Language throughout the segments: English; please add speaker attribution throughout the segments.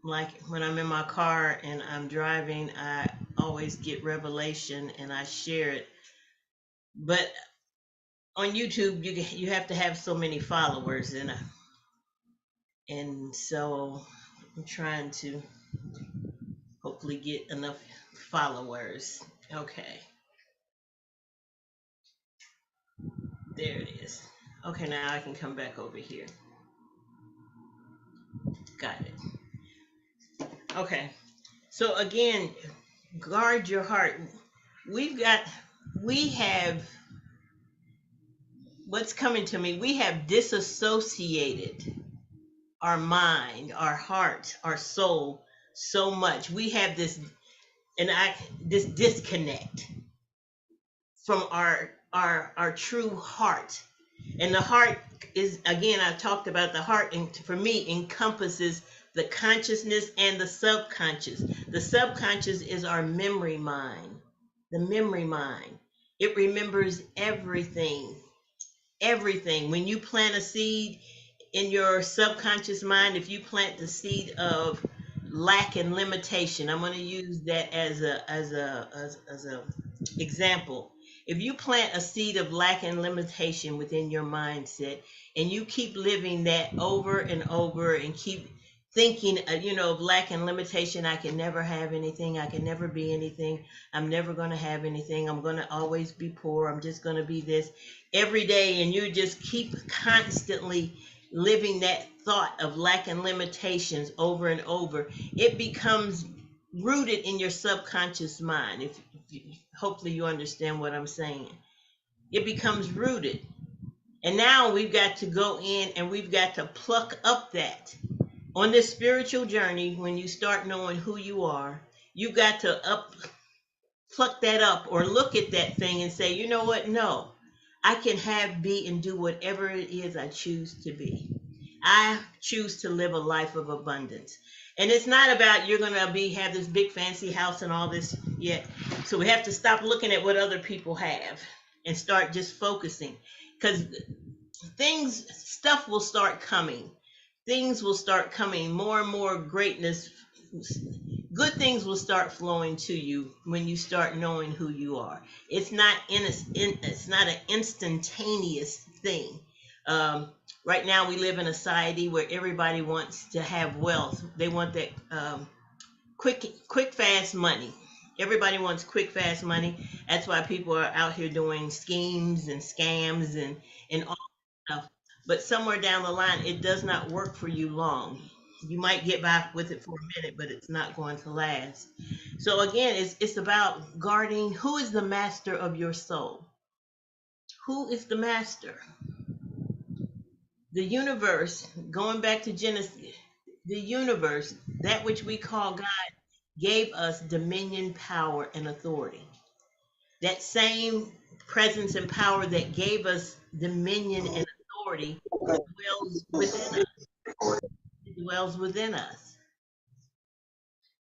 Speaker 1: like when I'm in my car and I'm driving, I always get revelation and I share it. But on YouTube, you have to have so many followers, and so I'm trying to hopefully get enough followers. Okay, there it is. Okay, now I can come back over here. Got it. Okay. So again, guard your heart. We've got, we have, what's coming to me, we have disassociated our mind, our heart, our soul so much. We have this, and this disconnect from our true heart. And the heart is, again, I talked about the heart, and for me encompasses the consciousness and the subconscious. The subconscious is our memory mind. The memory mind. It remembers everything. Everything. When you plant a seed in your subconscious mind, if you plant the seed of lack and limitation, I'm going to use that as a example. If you plant a seed of lack and limitation within your mindset, and you keep living that over and over, and keep thinking, of lack and limitation, I can never have anything, I can never be anything, I'm never going to have anything, I'm going to always be poor, I'm just going to be this every day, and you just keep constantly living that thought of lack and limitations over and over, it becomes rooted in your subconscious mind. If you, hopefully you understand what I'm saying. It becomes rooted. And now we've got to go in and we've got to pluck up that. On this spiritual journey, when you start knowing who you are, you've got to pluck that up, or look at that thing and say, you know what? No, I can have, be, and do whatever it is I choose to be. I choose to live a life of abundance. And it's not about you're going to have this big fancy house and all this yet. So we have to stop looking at what other people have and start just focusing, because stuff will start coming. Things will start coming, more and more greatness. Good things will start flowing to you when you start knowing who you are. It's not it's not an instantaneous thing. Right now, we live in a society where everybody wants to have wealth. They want that quick, fast money. Everybody wants quick, fast money. That's why people are out here doing schemes and scams and all stuff. But somewhere down the line, it does not work for you long. You might get by with it for a minute, but it's not going to last. So again, it's about guarding. Who is the master of your soul? Who is the master? The universe, going back to Genesis, the universe, that which we call God, gave us dominion, power, and authority. That same presence and power that gave us dominion and authority dwells within us. It dwells within us.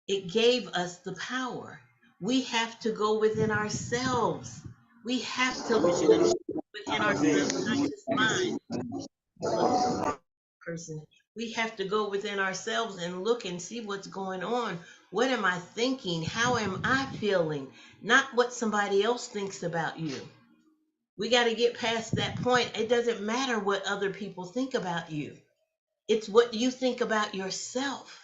Speaker 1: It gave us the power. We have to go within ourselves. We have to look within our subconscious mind. Person. We have to go within ourselves and look and see what's going on. What am I thinking? How am I feeling? Not what somebody else thinks about you. We got to get past that point. It doesn't matter what other people think about you. It's what you think about yourself.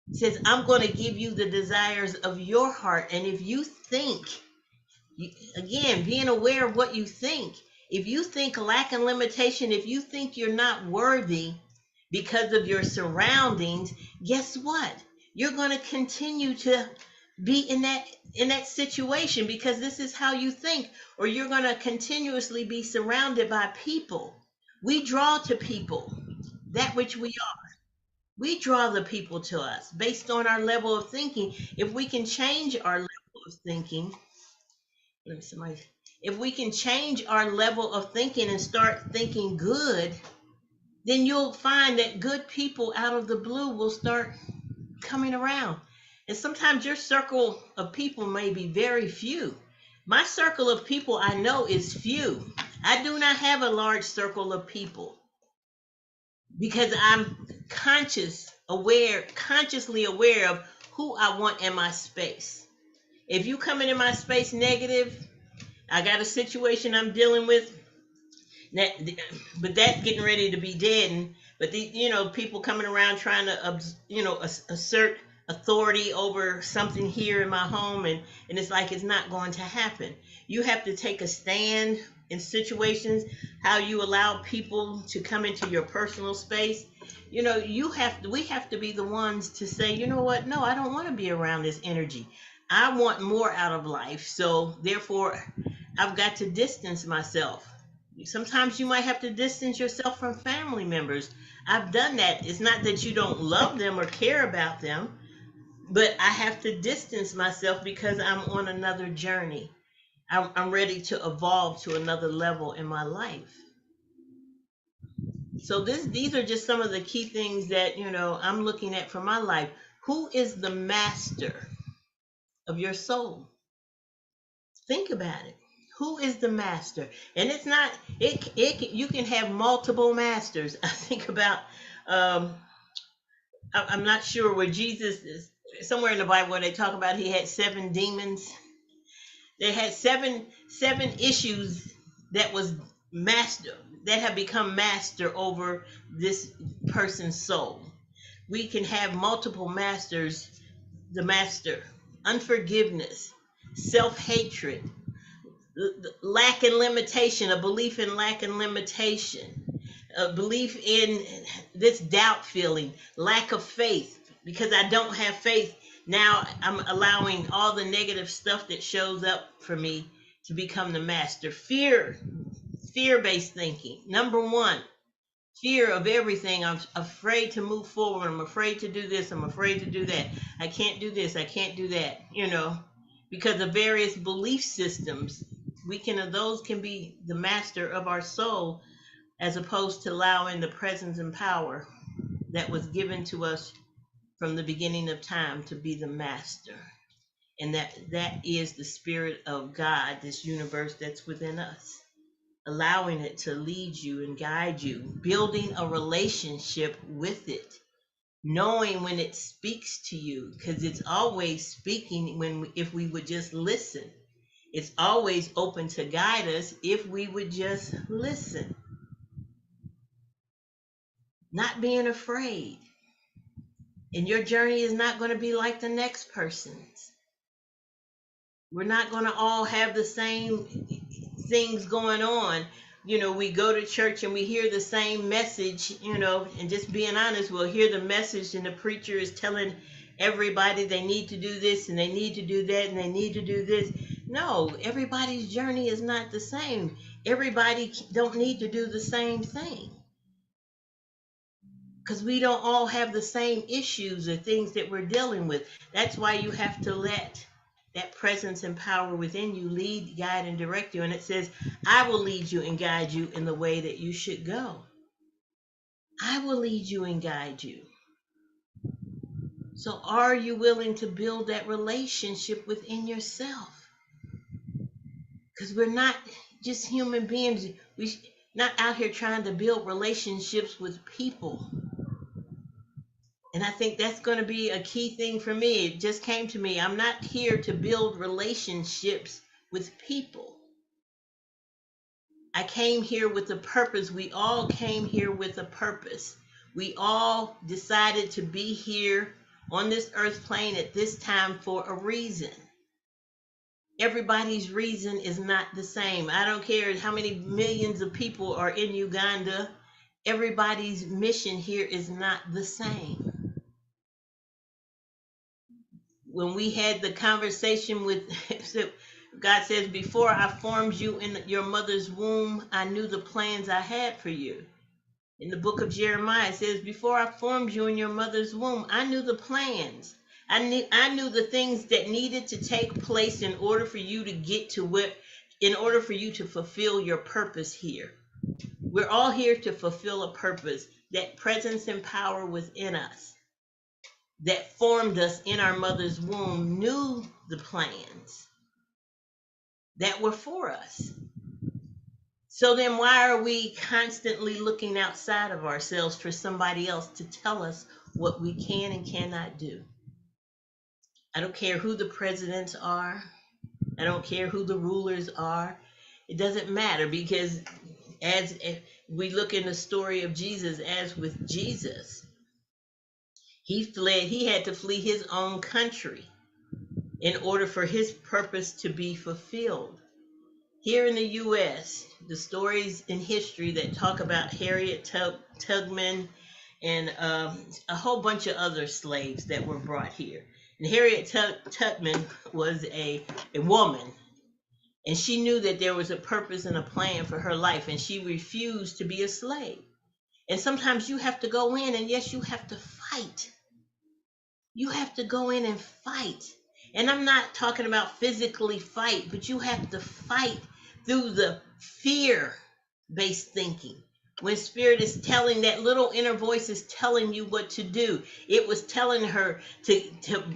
Speaker 1: It says, I'm going to give you the desires of your heart. And if you think, again, being aware of what you think, if you think lack and limitation, if you think you're not worthy because of your surroundings, guess what? You're going to continue to be in that situation, because this is how you think, or you're going to continuously be surrounded by people. We draw to people that which we are. We draw the people to us based on our level of thinking. If we can change our level of thinking, if we can change our level of thinking and start thinking good, then you'll find that good people out of the blue will start coming around. And sometimes your circle of people may be very few. My circle of people I know is few. I do not have a large circle of people. because I'm consciously aware of who I want in my space. If you come into my space negative, I got a situation I'm dealing with, that, but that's getting ready to be dead. And but the people coming around trying to assert authority over something here in my home, and it's like it's not going to happen. You have to take a stand in situations, how you allow people to come into your personal space. We have to be the ones to say, you know what, no, I don't want to be around this energy. I want more out of life, so therefore I've got to distance myself. Sometimes you might have to distance yourself from family members. I've done that. It's not that you don't love them or care about them, but I have to distance myself because I'm on another journey. I'm ready to evolve to another level in my life. So these are just some of the key things that I'm looking at for my life. Who is the master of your soul? Think about it. Who is the master? And it's not you can have multiple masters. I think about um I'm not sure where Jesus is, somewhere in the Bible where they talk about he had seven demons. They had seven issues that was master that have become master over this person's soul. We can have multiple masters. The master, unforgiveness, self-hatred, lack and limitation, a belief in lack and limitation, a belief in this doubt feeling, lack of faith. Because I don't have faith, now I'm allowing all the negative stuff that shows up for me to become the master. Fear-based thinking. Number one, fear of everything. I'm afraid to move forward. I'm afraid to do this. I'm afraid to do that. I can't do this. I can't do that. Because of various belief systems, those can be the master of our soul, as opposed to allowing the presence and power that was given to us from the beginning of time to be the master. And that is the spirit of God, this universe that's within us, allowing it to lead you and guide you, building a relationship with it, knowing when it speaks to you, because it's always speaking if we would just listen. It's always open to guide us if we would just listen, not being afraid. And your journey is not going to be like the next person's. We're not going to all have the same things going on. We go to church and we hear the same message, and just being honest, we'll hear the message and the preacher is telling everybody they need to do this and they need to do that and they need to do this. No, everybody's journey is not the same. Everybody don't need to do the same thing, because we don't all have the same issues or things that we're dealing with. That's why you have to let that presence and power within you lead, guide, and direct you. And it says, I will lead you and guide you in the way that you should go. I will lead you and guide you. So are you willing to build that relationship within yourself? Because we're not just human beings. We're not out here trying to build relationships with people. And I think that's going to be a key thing for me. It just came to me. I'm not here to build relationships with people. I came here with a purpose. We all came here with a purpose. We all decided to be here on this earth plane at this time for a reason. Everybody's reason is not the same. I don't care how many millions of people are in Uganda. Everybody's mission here is not the same. When we had the conversation with God says, before I formed you in your mother's womb, I knew the plans I had for you. In the book of Jeremiah, it says, before I formed you in your mother's womb, I knew the plans. I knew the things that needed to take place in order for you to get to in order for you to fulfill your purpose here. We're all here to fulfill a purpose. That presence and power within us that formed us in our mother's womb knew the plans that were for us. So then why are we constantly looking outside of ourselves for somebody else to tell us what we can and cannot do? I don't care who the presidents are. I don't care who the rulers are. It doesn't matter, because as if we look in the story of Jesus, as with Jesus, he had to flee his own country in order for his purpose to be fulfilled. Here in the U.S., the stories in history that talk about Harriet Tubman and a whole bunch of other slaves that were brought here. And Harriet Tubman was a woman, and she knew that there was a purpose and a plan for her life, and she refused to be a slave. And sometimes you have to go in, and yes, you have to fight. You have to go in and fight. And I'm not talking about physically fight, but you have to fight through the fear-based thinking. When spirit is telling, that little inner voice is telling you what to do. It was telling her to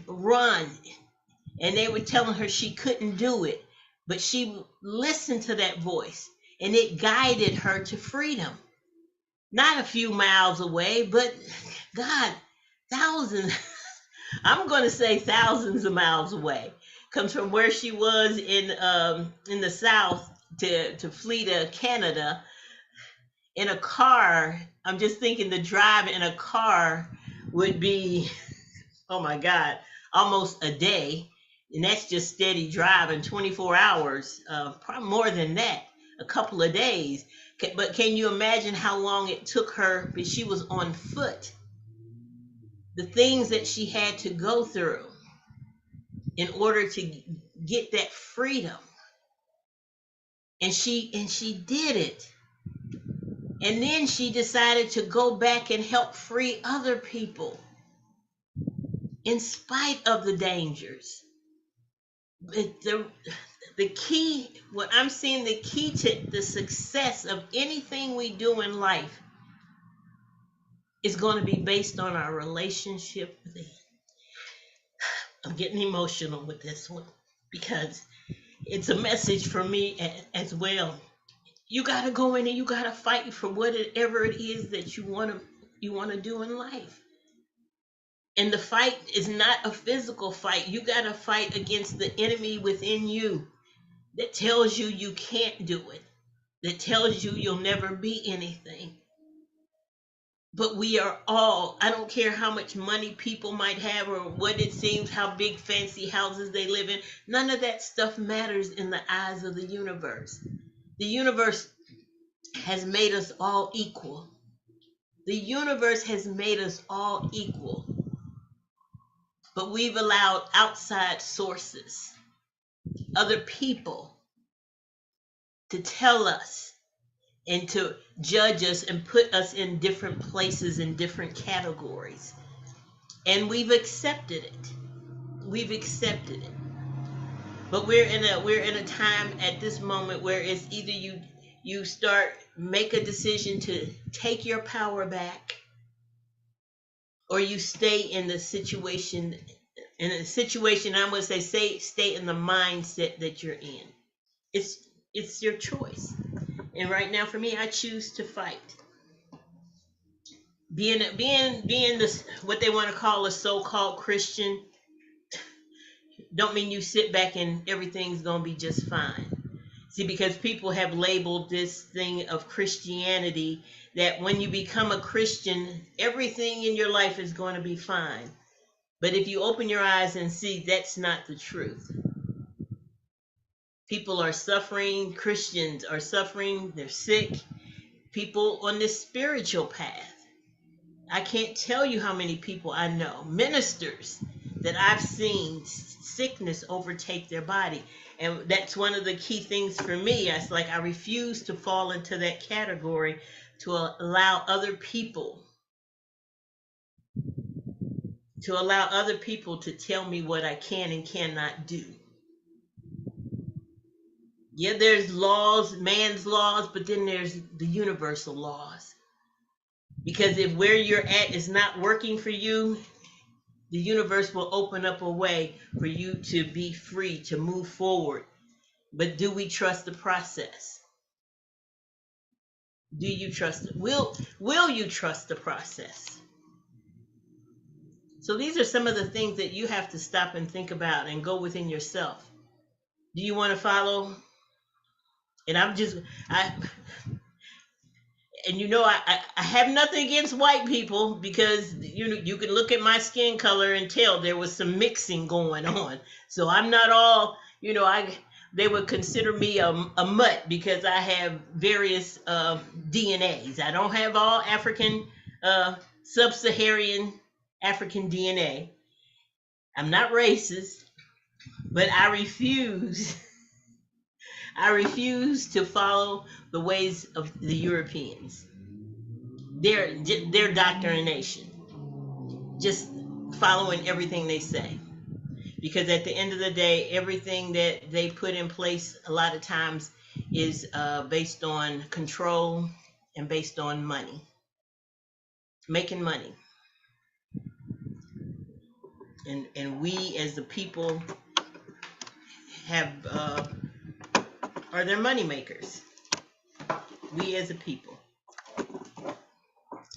Speaker 1: run, and they were telling her she couldn't do it. But she listened to that voice, and it guided her to freedom. Not a few miles away, but God, thousands, I'm going to say thousands of miles away, comes from where she was in the South to flee to Canada in a car. I'm just thinking the drive in a car would be, oh my God, almost a day. And that's just steady driving, 24 hours, probably more than that, a couple of days. But can you imagine how long it took her? But she was on foot. The things that she had to go through in order to get that freedom. And she did it. And then she decided to go back and help free other people in spite of the dangers. The key, what I'm seeing, the key to the success of anything we do in life is going to be based on our relationship with it. I'm getting emotional with this one because it's a message for me as well. You got to go in and you got to fight for whatever it is that you want to do in life. And the fight is not a physical fight. You got to fight against the enemy within you that tells you you can't do it, that tells you you'll never be anything. But we are all, I don't care how much money people might have or what it seems, how big fancy houses they live in. None of that stuff matters in the eyes of the universe. The universe has made us all equal. The universe has made us all equal. But we've allowed outside sources, other people, to tell us and to judge us and put us in different places, in different categories. And we've accepted it. We've accepted it. But we're in a time at this moment where it's either you make a decision to take your power back, or you stay in the situation. In a situation, I'm going to say stay in the mindset that you're in. It's your choice. And right now, for me, I choose to fight. Being this, what they want to call a so-called Christian, don't mean you sit back and everything's going to be just fine. See, because people have labeled this thing of Christianity that when you become a Christian, everything in your life is going to be fine. But if you open your eyes and see, that's not the truth. People are suffering. Christians are suffering. They're sick. People on this spiritual path. I can't tell you how many people I know, ministers, that I've seen sickness overtake their body. And that's one of the key things for me. It's like I refuse to fall into that category, to allow other people to tell me what I can and cannot do. Yeah, there's laws, man's laws, but then there's the universal laws. Because if where you're at is not working for you, the universe will open up a way for you to be free, to move forward. But do we trust the process? Do you trust it? Will you trust the process? So these are some of the things that you have to stop and think about and go within yourself. Do you want to follow? And I and I have nothing against white people, because you can look at my skin color and tell there was some mixing going on. So I'm not all, I they would consider me a mutt because I have various DNAs. I don't have all African, sub-Saharan African DNA. I'm not racist, but I refuse to follow the ways of the Europeans, their doctrination, just following everything they say. Because at the end of the day, everything that they put in place a lot of times is based on control and based on money, making money. And we as the people have are their money makers. We as a people.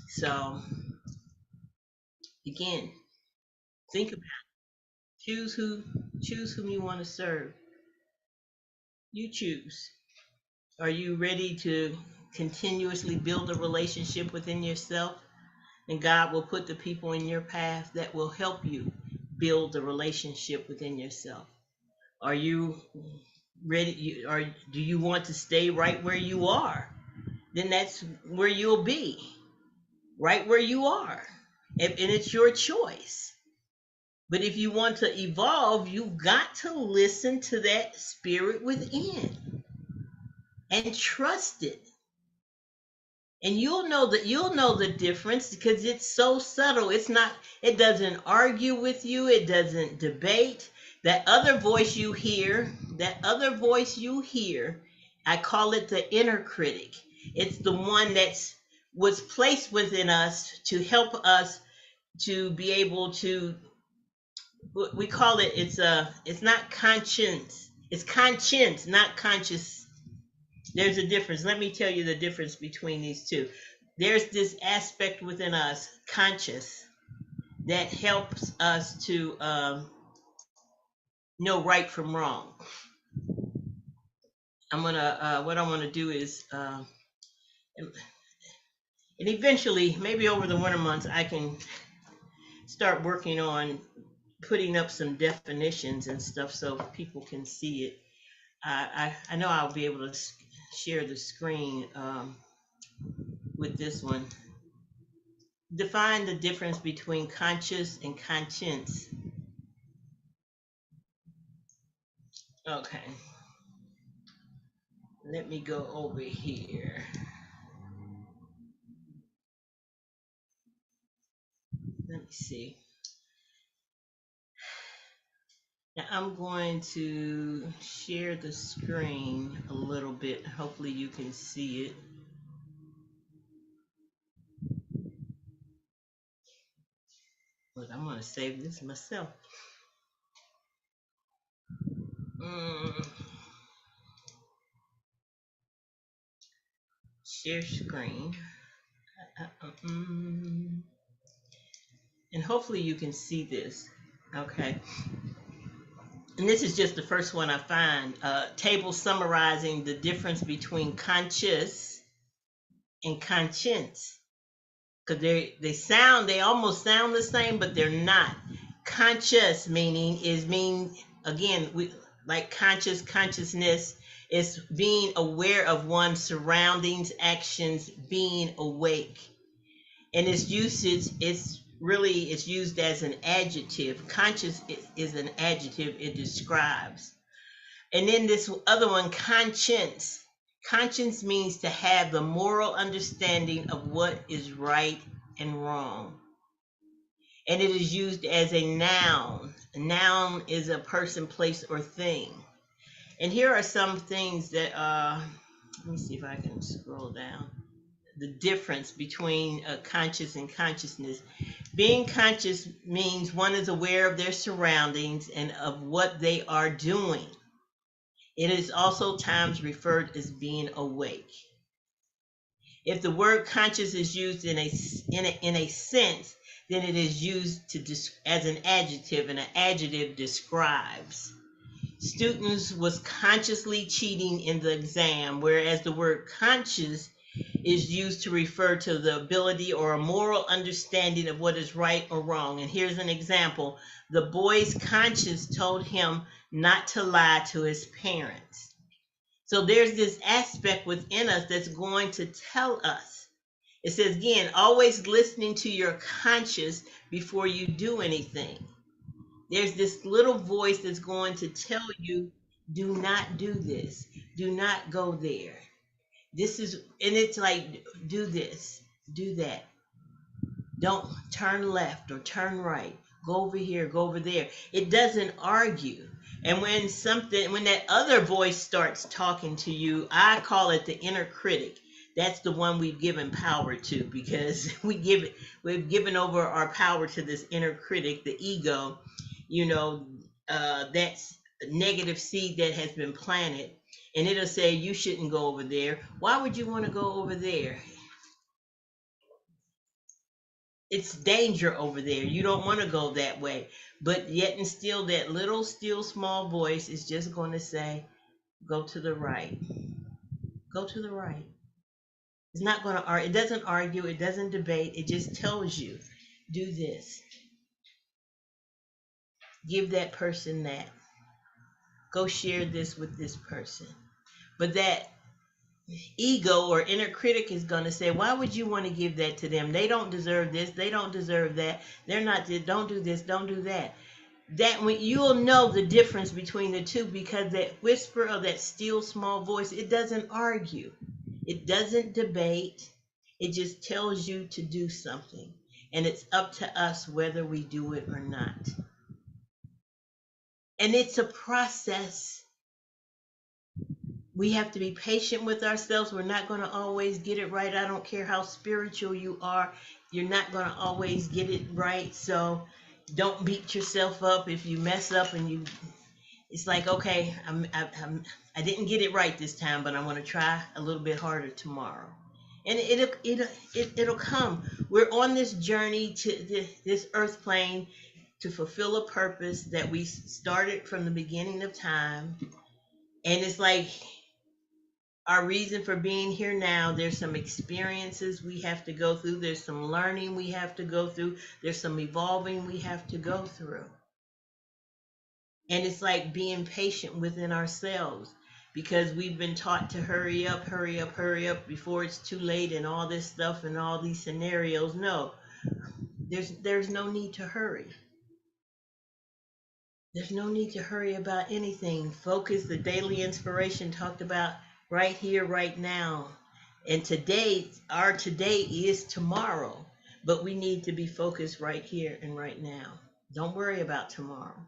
Speaker 1: So again, think about it. Choose whom you want to serve. You choose. Are you ready to continuously build a relationship within yourself? And God will put the people in your path that will help you build the relationship within yourself. Are you ready? Or do you want to stay right where you are? Then that's where you'll be, right where you are. And it's your choice. But if you want to evolve, you've got to listen to that spirit within and trust it. And you'll know the difference, because it's so subtle. It doesn't argue with you, it doesn't debate. That other voice you hear, I call it the inner critic. It's the one was placed within us to help us to be able to, we call it, it's not conscience. It's conscience, not conscious. There's a difference. Let me tell you the difference between these two. There's this aspect within us, conscious, that helps us to know right from wrong. What I want to do is, and eventually, maybe over the winter months, I can start working on putting up some definitions and stuff so people can see it. I know I'll be able to share the screen with this one. Define the difference between conscious and conscience. Okay. Let me go over here. Let me see. Now I'm going to share the screen a little bit. Hopefully you can see it. But I'm going to save this myself. Share screen. And hopefully you can see this. Okay. And this is just the first one I find. Table summarizing the difference between conscious and conscience. Because they almost sound the same, but they're not. Conscious again, like consciousness is being aware of one's surroundings, actions, being awake. And its usage it's used as an adjective. Conscious is an adjective, it describes. And then this other one, conscience. Conscience means to have the moral understanding of what is right and wrong. And it is used as a noun. A noun is a person, place, or thing. And here are some things that, let me see if I can scroll down. The difference between conscious and consciousness. Being conscious means one is aware of their surroundings and of what they are doing. It is also times referred as being awake. If the word conscious is used in a sense, then it is used as an adjective, and an adjective describes. Students was consciously cheating in the exam, whereas the word conscious is used to refer to the ability or a moral understanding of what is right or wrong. And here's an example. The boy's conscience told him not to lie to his parents. So there's this aspect within us that's going to tell us. It says, again, always listening to your conscience before you do anything. There's this little voice that's going to tell you, do not do this, do not go there. This is, and it's like, do this, do that. Don't turn left or turn right. Go over here, go over there. It doesn't argue. And when that other voice starts talking to you, I call it the inner critic. That's the one we've given power to, because we've given over our power to this inner critic, the ego. That's a negative seed that has been planted, and it'll say you shouldn't go over there. Why would you want to go over there? It's danger over there. You don't want to go that way. But yet and still, that little, still, small voice is just going to say, go to the right. Go to the right. It's not going to argue. It doesn't argue. It doesn't debate. It just tells you, do this. Give that person that. Go share this with this person. But that ego or inner critic is going to say, why would you want to give that to them? They don't deserve this. They don't deserve that. They're not, don't do this, don't do that. That when you'll know the difference between the two, because that whisper of that still small voice, it doesn't argue. It doesn't debate. It just tells you to do something. And it's up to us whether we do it or not. And it's a process. We have to be patient with ourselves. We're not going to always get it right. I don't care how spiritual you are. You're not going to always get it right. So don't beat yourself up if you mess up and it's like, okay, I didn't get it right this time, but I'm going to try a little bit harder tomorrow. And it'll come. We're on this journey to this earth plane to fulfill a purpose that we started from the beginning of time. And it's like, our reason for being here now, there's some experiences we have to go through. There's some learning we have to go through. There's some evolving we have to go through. And it's like being patient within ourselves, because we've been taught to hurry up, hurry up, hurry up before it's too late and all this stuff and all these scenarios. No, there's no need to hurry. There's no need to hurry about anything. Focus, the daily inspiration talked about right here, right now. And our today is tomorrow. But we need to be focused right here and right now. Don't worry about tomorrow.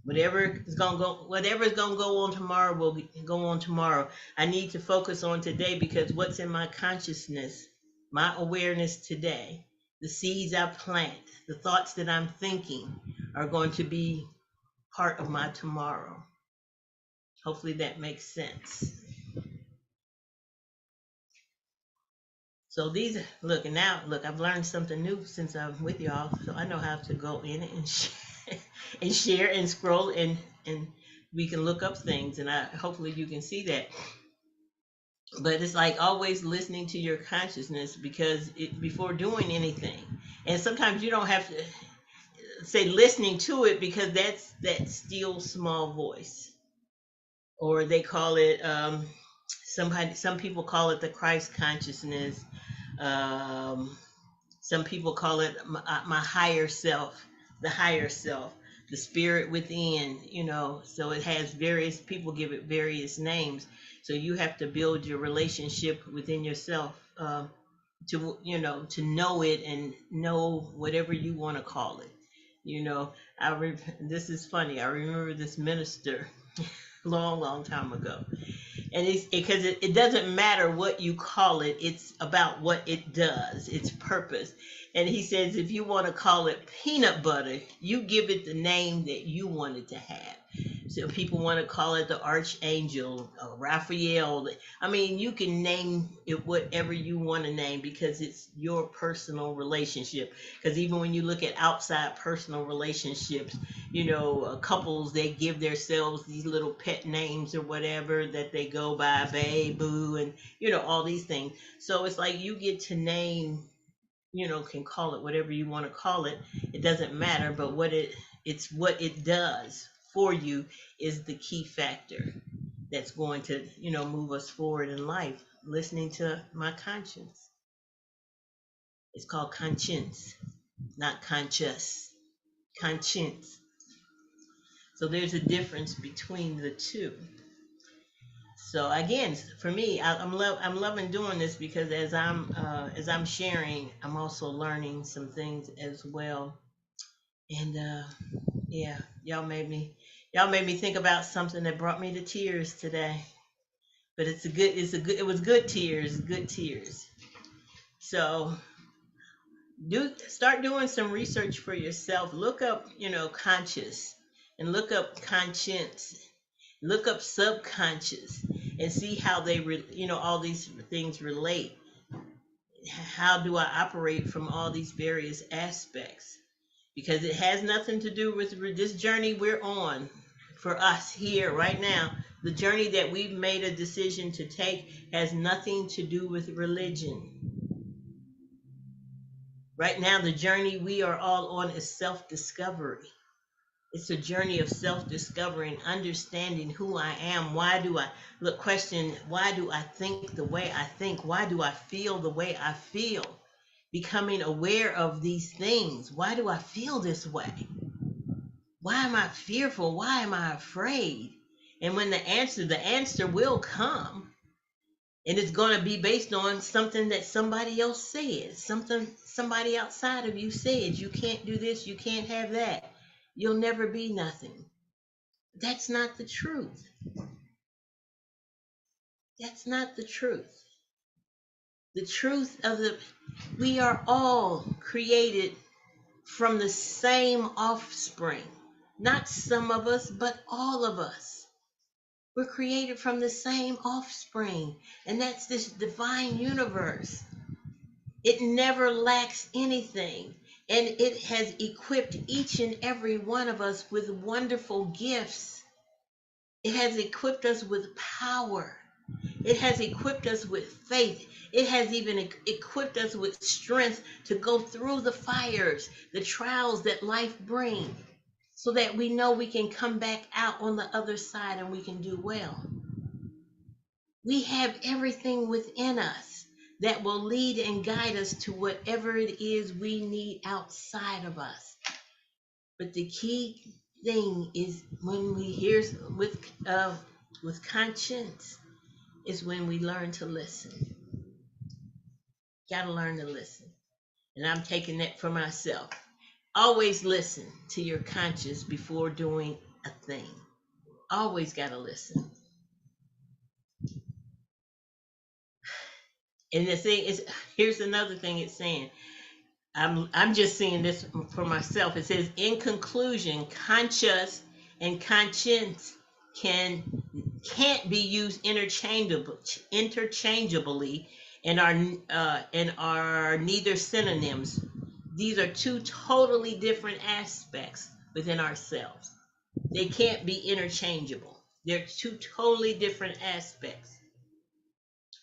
Speaker 1: Whatever's gonna go on tomorrow will go on tomorrow. I need to focus on today, because what's in my consciousness, my awareness today, the seeds I plant, the thoughts that I'm thinking are going to be part of my tomorrow. Hopefully that makes sense. So I've learned something new since I'm with y'all. So I know how to go in and share and scroll, and we can look up things, and hopefully you can see that. But it's like always listening to your consciousness, because before doing anything, and sometimes you don't have to say listening to it, because that's that still small voice, or they call it some people call it the Christ consciousness. Some people call it my higher self, the higher self, the spirit within. So it has various people give it various names. So you have to build your relationship within yourself to know it and know whatever you want to call it. This is funny. I remember this minister long time ago, and it's because it doesn't matter what you call it, it's about what it does, its purpose. And he says, if you want to call it peanut butter, you give it the name that you want it to have. So people want to call it the archangel, Raphael. I mean, you can name it whatever you want to name because it's your personal relationship. Because even when you look at outside personal relationships, couples, they give themselves these little pet names or whatever that they go by, babe, boo, and all these things. So it's like you get to name, can call it whatever you want to call it. It doesn't matter, but it's what it does for you is the key factor that's going to, move us forward in life. Listening to my conscience. It's called conscience, not conscious. Conscience. So there's a difference between the two. So again, for me, I'm loving doing this because as I'm sharing, I'm also learning some things as well. And yeah, y'all made me think about something that brought me to tears today. But it was good tears, good tears. So start doing some research for yourself. Look up, conscious, and look up conscience. Look up subconscious and see how all these things relate. How do I operate from all these various aspects? Because it has nothing to do with this journey we're on for us here right now. The journey that we've made a decision to take has nothing to do with religion. Right now, the journey we are all on is self-discovery. It's a journey of self-discovery and understanding who I am. Why do I think the way I think? Why do I feel the way I feel? Becoming aware of these things. Why do I feel this way? Why am I fearful? Why am I afraid? And when the answer will come, and it's going to be based on something that somebody else said, something somebody outside of you said. You can't do this, you can't have that. You'll never be nothing. That's not the truth. That's not the truth. The truth we are all created from the same offspring. Not some of us, but all of us. We're created from the same offspring, and that's this divine universe. It never lacks anything, and it has equipped each and every one of us with wonderful gifts. It has equipped us with power. It has equipped us with faith. It has even equipped us with strength to go through the fires, the trials that life brings, so that we know we can come back out on the other side and we can do well. We have everything within us that will lead and guide us to whatever it is we need outside of us. But the key thing is when we hear with conscience is when we learn to listen. Gotta learn to listen. And I'm taking that for myself. Always listen to your conscience before doing a thing. Always gotta listen. And the thing is, here's another thing it's saying. I'm just seeing this for myself. It says, in conclusion, conscious and conscience can't be used interchangeably and are neither synonyms. These are two totally different aspects within ourselves. They can't be interchangeable. They're two totally different aspects.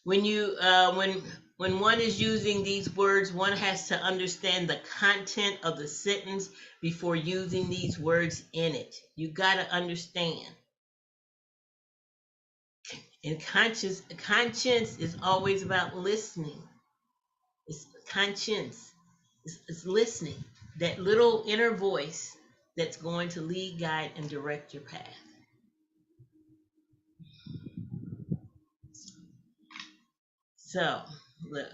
Speaker 1: When you when one is using these words, one has to understand the content of the sentence before using these words in it. You got to understand. And conscience is always about listening. It's conscience. It's listening. That little inner voice that's going to lead, guide, and direct your path. So, look.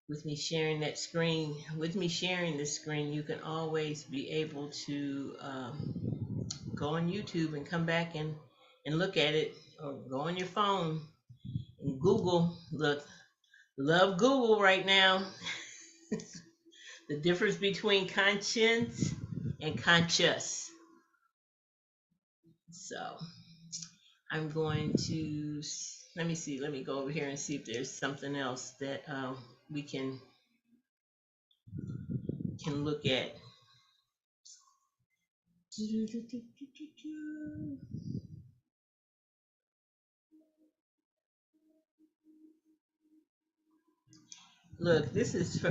Speaker 1: With me sharing the screen, you can always be able to go on YouTube and come back and look at it, or go on your phone and Google. Look, love Google right now. The difference between conscience and conscious. So I'm going to let me see. Let me go over here and see if there's something else that we can look at. Look, this is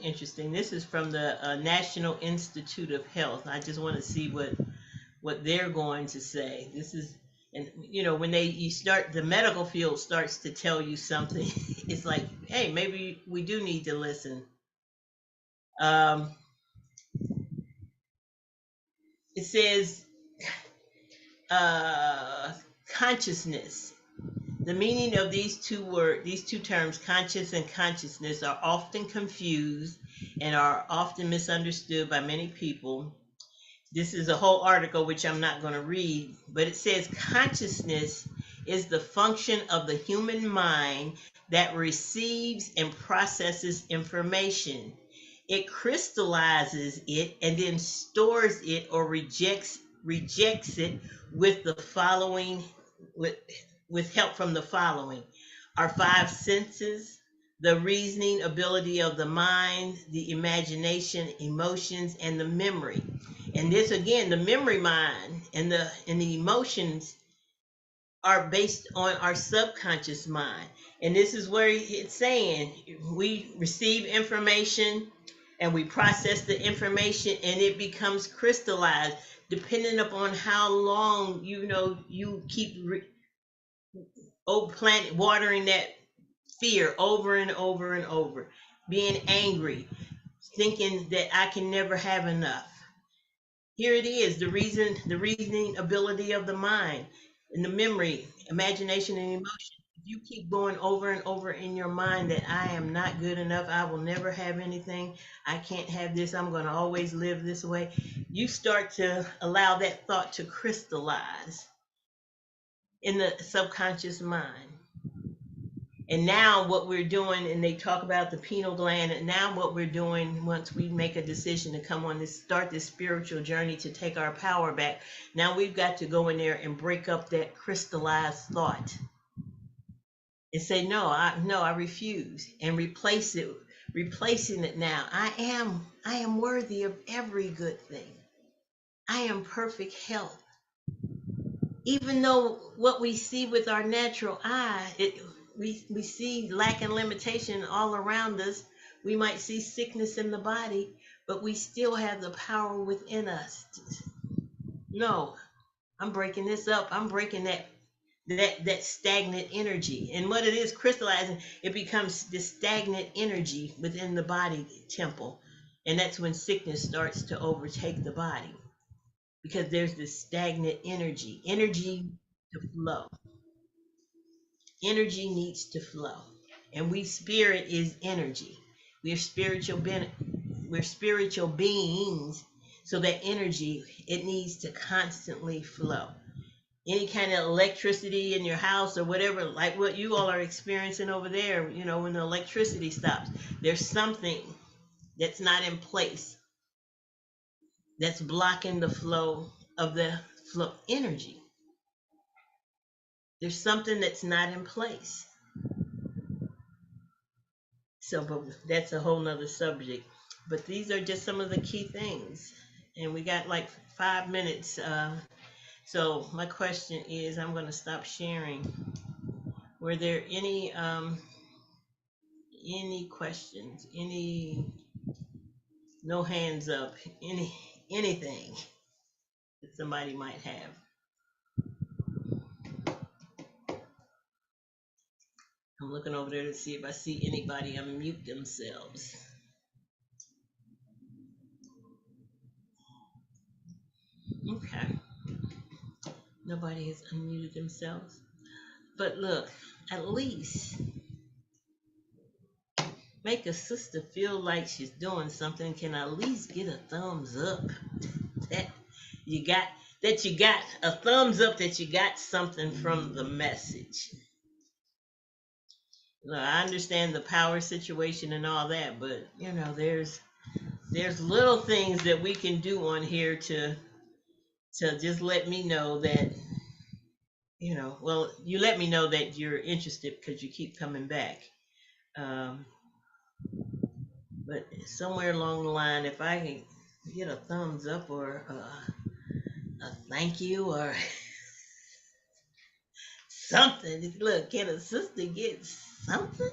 Speaker 1: interesting. This is from the National Institute of Health. I just want to see what they're going to say. This is, and you know, when you start, the medical field starts to tell you something, it's like, hey, maybe we do need to listen. Um, it says uh, consciousness. The meaning of these two terms, conscious and consciousness, are often confused and are often misunderstood by many people. This is a whole article which I'm not going to read, but it says consciousness is the function of the human mind that receives and processes information. It crystallizes it and then stores it or rejects it with the following with help from the following: our five senses, the reasoning ability of the mind, the imagination, emotions, and the memory. And this again, the memory mind and the emotions are based on our subconscious mind. And this is where it's saying we receive information and we process the information and it becomes crystallized depending upon how long you keep watering that fear over and over and over, being angry, thinking that I can never have enough. Here it is, the reasoning ability of the mind and the memory, imagination, and emotion. If you keep going over and over in your mind that I am not good enough, I will never have anything, I can't have this, I'm going to always live this way, you start to allow that thought to crystallize in the subconscious mind. And now what we're doing, and they talk about the pineal gland, and now what we're doing once we make a decision to come on this, start this spiritual journey to take our power back, now we've got to go in there and break up that crystallized thought and say, no, I refuse, and replacing it now. I am worthy of every good thing. I am perfect health. Even though what we see with our natural eye, we see lack and limitation all around us. We might see sickness in the body, but we still have the power within us. No, I'm breaking this up. I'm breaking that stagnant energy. And what it is, crystallizing, it becomes this stagnant energy within the body temple. And that's when sickness starts to overtake the body, because there's this stagnant energy to flow. Energy needs to flow, and spirit is energy. We're we're spiritual beings, so that energy, it needs to constantly flow. Any kind of electricity in your house or whatever, like what you all are experiencing over there, when the electricity stops, there's something that's not in place, that's blocking the flow of the flow energy. There's something that's not in place. So, but that's a whole nother subject. But these are just some of the key things. And we got like 5 minutes. So my question is, I'm going to stop sharing. Were there any questions? No hands up? Anything that somebody might have? I'm looking over there to see if I see anybody unmute themselves. Okay. Nobody has unmuted themselves. But look, at least make a sister feel like she's doing something, can at least get a thumbs up. That you got a thumbs up, that you got something from the message. Look, I understand the power situation and all that, but there's little things that we can do on here to just let me know that, well, you let me know that you're interested because you keep coming back. Um, but somewhere along the line, if I can get a thumbs up or a thank you or something, look, can a sister get something?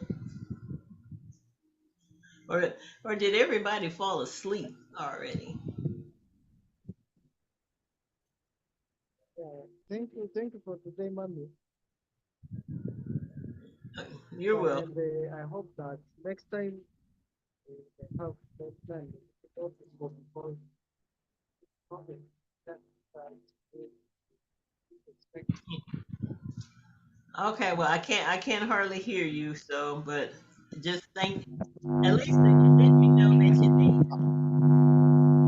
Speaker 1: Or or did everybody fall asleep already?
Speaker 2: Yeah, thank you for today, Monday.
Speaker 1: You're
Speaker 2: And
Speaker 1: welcome.
Speaker 2: I hope that next time we can have that time because okay, that we expect.
Speaker 1: Okay, well, I can't hardly hear you, so but just thank at least let me know that you think.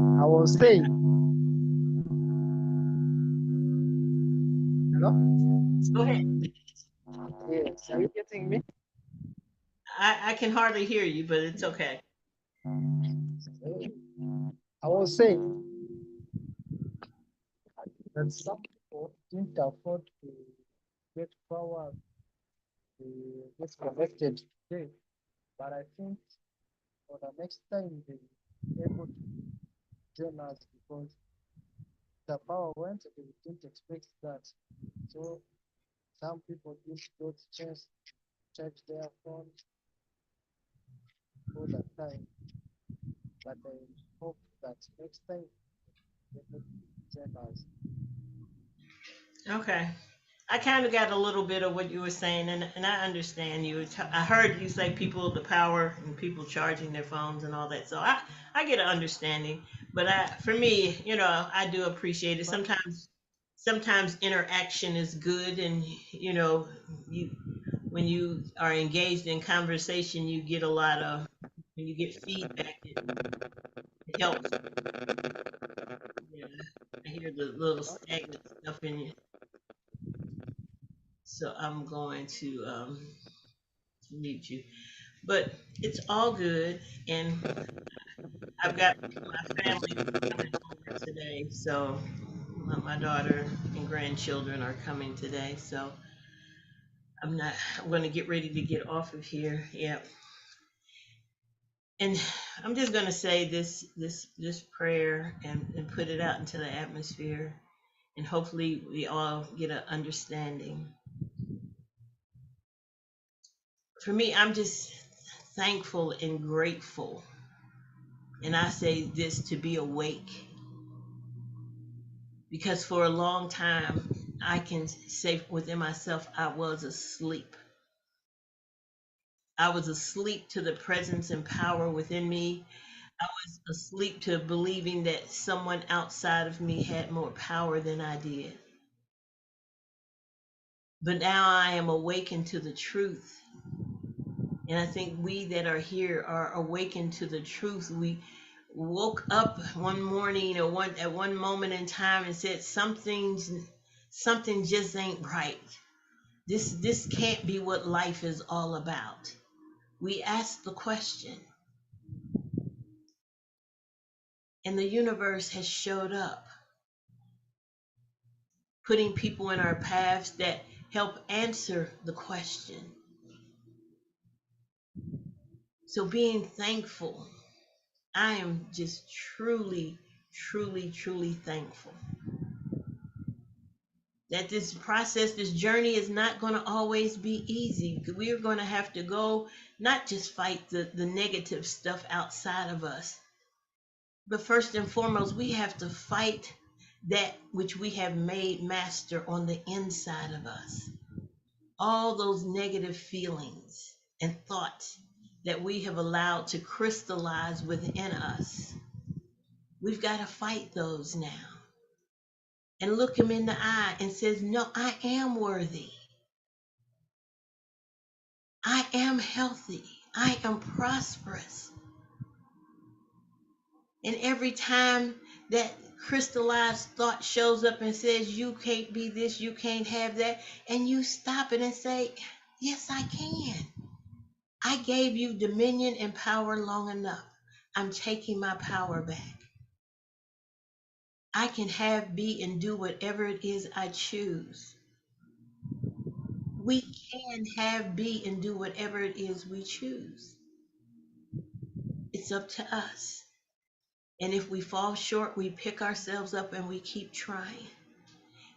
Speaker 2: I was saying, hello?
Speaker 1: Go ahead.
Speaker 2: Yes, are you getting me?
Speaker 1: I can hardly hear you, but it's okay.
Speaker 2: I was saying that some people didn't afford to get power to get connected today, but I think for the next time they able to join us because the power went, they didn't expect that. So some people didn't got chance to charge their phone for that time, but I hope that next time they able to join us.
Speaker 1: Okay. I kind of got a little bit of what you were saying, and I understand you. I heard you say people, the power, and people charging their phones and all that. So I get an understanding. But for me, I do appreciate it.
Speaker 2: But
Speaker 1: Sometimes interaction is good, and you when you are engaged in conversation, you get a lot of when you get feedback, it helps. Yeah, I hear the little stagnant stuff in you, so I'm going to mute you. But it's all good, and I've got my family coming over today, so my daughter and grandchildren are coming today, so I'm going to get ready to get off of here. Yeah, and I'm just going to say this prayer and put it out into the atmosphere, and hopefully we all get an understanding. For me, I'm just thankful and grateful, and I say this to be awake, because for a long time I can say within myself I was asleep. I was asleep to the presence and power within me. I was asleep to believing that someone outside of me had more power than I did. But now I am awakened to the truth. And I think we that are here are awakened to the truth. We woke up one morning or at one moment in time and said something just ain't right. This can't be what life is all about. We ask the question, and the universe has showed up, putting people in our paths that help answer the question. So being thankful, I am just truly, truly, truly thankful that this process, this journey is not going to always be easy. We're going to have to go, not just fight the negative stuff outside of us, but first and foremost, we have to fight that which we have made master on the inside of us. All those negative feelings and thoughts that we have allowed to crystallize within us. We've got to fight those now and look him in the eye and says, "No, I am worthy. I am healthy. I am prosperous." And every time that crystallized thought shows up and says, "You can't be this, you can't have that," and you stop it and say, "Yes, I can. I gave you dominion and power long enough. I'm taking my power back. I can have, be, and do whatever it is I choose. We can have, be, and do whatever it is we choose. It's up to us. And if we fall short, we pick ourselves up and we keep trying.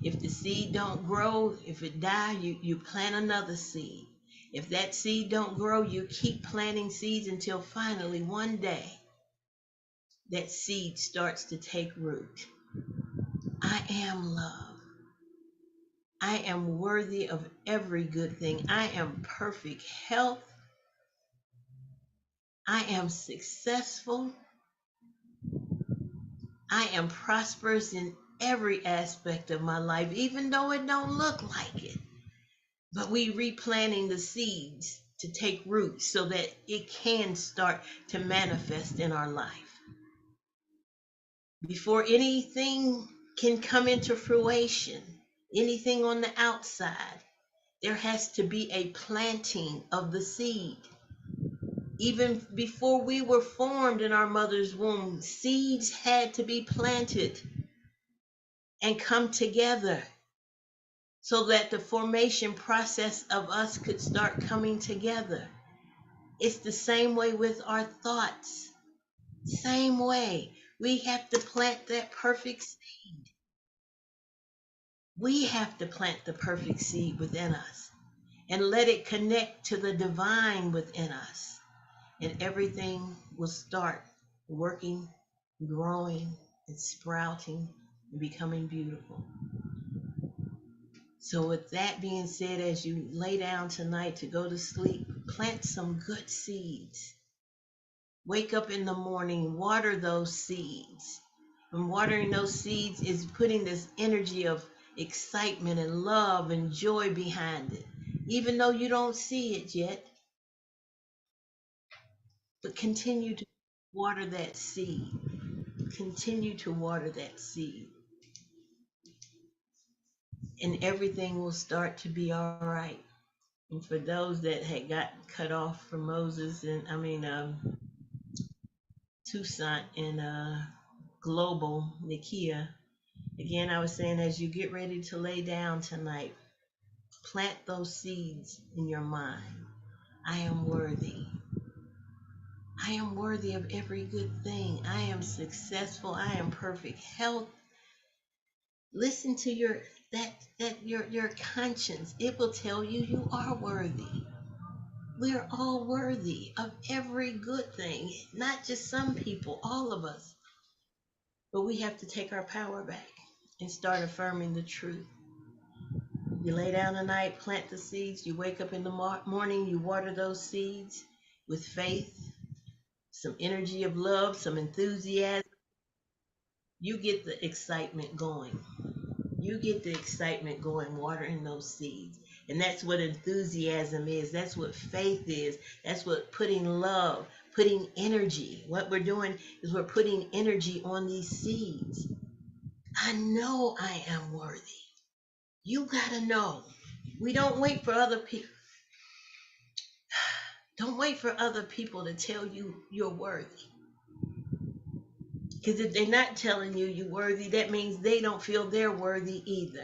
Speaker 1: If the seed don't grow, if it die, you plant another seed. If that seed don't grow, you keep planting seeds until finally one day that seed starts to take root. I am love. I am worthy of every good thing. I am perfect health. I am successful. I am prosperous in every aspect of my life, even though it don't look like it. But we replanting the seeds to take root so that it can start to manifest in our life. Before anything can come into fruition, anything on the outside, there has to be a planting of the seed. Even before we were formed in our mother's womb, seeds had to be planted and come together so that the formation process of us could start coming together. It's the same way with our thoughts. Same way. We have to plant that perfect seed. We have to plant the perfect seed within us and let it connect to the divine within us. And everything will start working, growing, and sprouting and becoming beautiful. So, with that being said, as you lay down tonight to go to sleep, plant some good seeds. Wake up in the morning, water those seeds. And watering those seeds is putting this energy of excitement and love and joy behind it, even though you don't see it yet. But continue to water that seed. Continue to water that seed. And everything will start to be all right. And for those that had gotten cut off from Moses and Toussaint and Global, Nikia, again, I was saying as you get ready to lay down tonight, plant those seeds in your mind. I am worthy. I am worthy of every good thing. I am successful. I am perfect health. Listen to your conscience. It will tell you you are worthy. We're all worthy of every good thing, not just some people, all of us. But we have to take our power back and start affirming the truth. You lay down tonight, plant the seeds. You wake up in the morning, you water those seeds with faith, some energy of love, some enthusiasm. You get the excitement going. You get the excitement going, watering those seeds. And that's what enthusiasm is. That's what faith is. That's what putting love, putting energy. What we're doing is we're putting energy on these seeds. I know I am worthy. You got to know. We don't wait for other people. Don't wait for other people to tell you you're worthy. Because if they're not telling you you're worthy, that means they don't feel they're worthy either.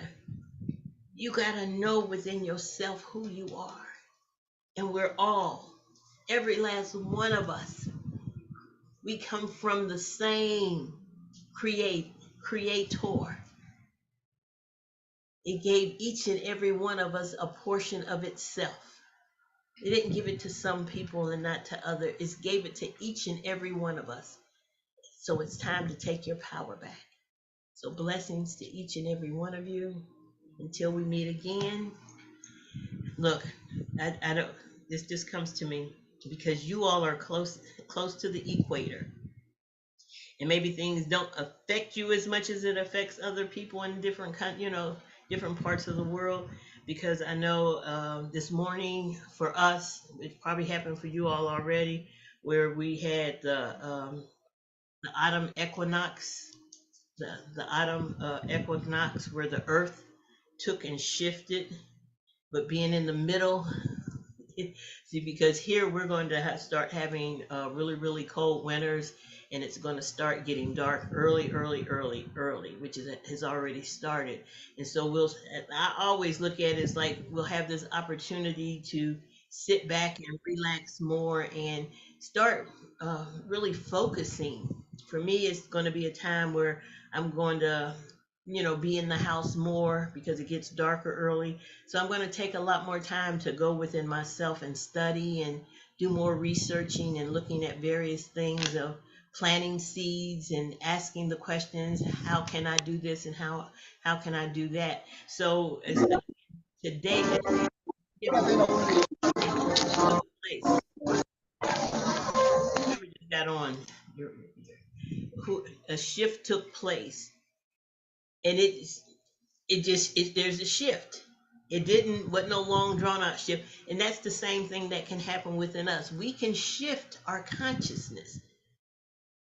Speaker 1: You got to know within yourself who you are. And we're all, every last one of us, we come from the same creator. It gave each and every one of us a portion of itself. It didn't give it to some people and not to others. It gave it to each and every one of us. So it's time to take your power back. So blessings to each and every one of you. Until we meet again. Look, I don't. This just comes to me because you all are close to the equator, and maybe things don't affect you as much as it affects other people in different parts of the world. Because I know this morning for us, it probably happened for you all already, where we had the autumn equinox, the autumn equinox, where the earth took and shifted, but being in the middle See, because here we're going to start having really, really cold winters, and it's going to start getting dark early, early, early, early, which has already started. And so I always look at it as like we'll have this opportunity to sit back and relax more and start really focusing. For me, it's going to be a time where I'm going to, be in the house more because it gets darker early. So I'm going to take a lot more time to go within myself and study and do more researching and looking at various things of planting seeds and asking the questions, how can I do this and how can I do that? So today a shift took place. Whoever just got on, a shift took place, and there's a shift. It didn't what no long drawn out shift, and that's the same thing that can happen within us. We can shift our consciousness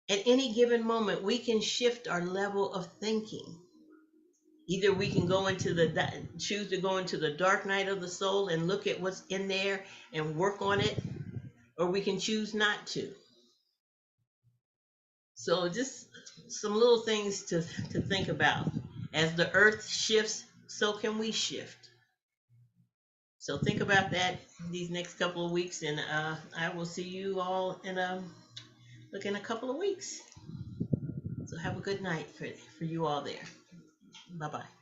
Speaker 1: at any given moment. We can shift our level of thinking. Either we can choose to go into the dark night of the soul and look at what's in there and work on it, or we can choose not to. So just some little things to think about. As the earth shifts, so can we shift. So think about that these next couple of weeks, and I will see you all in a couple of weeks. So have a good night for you all there. Bye bye.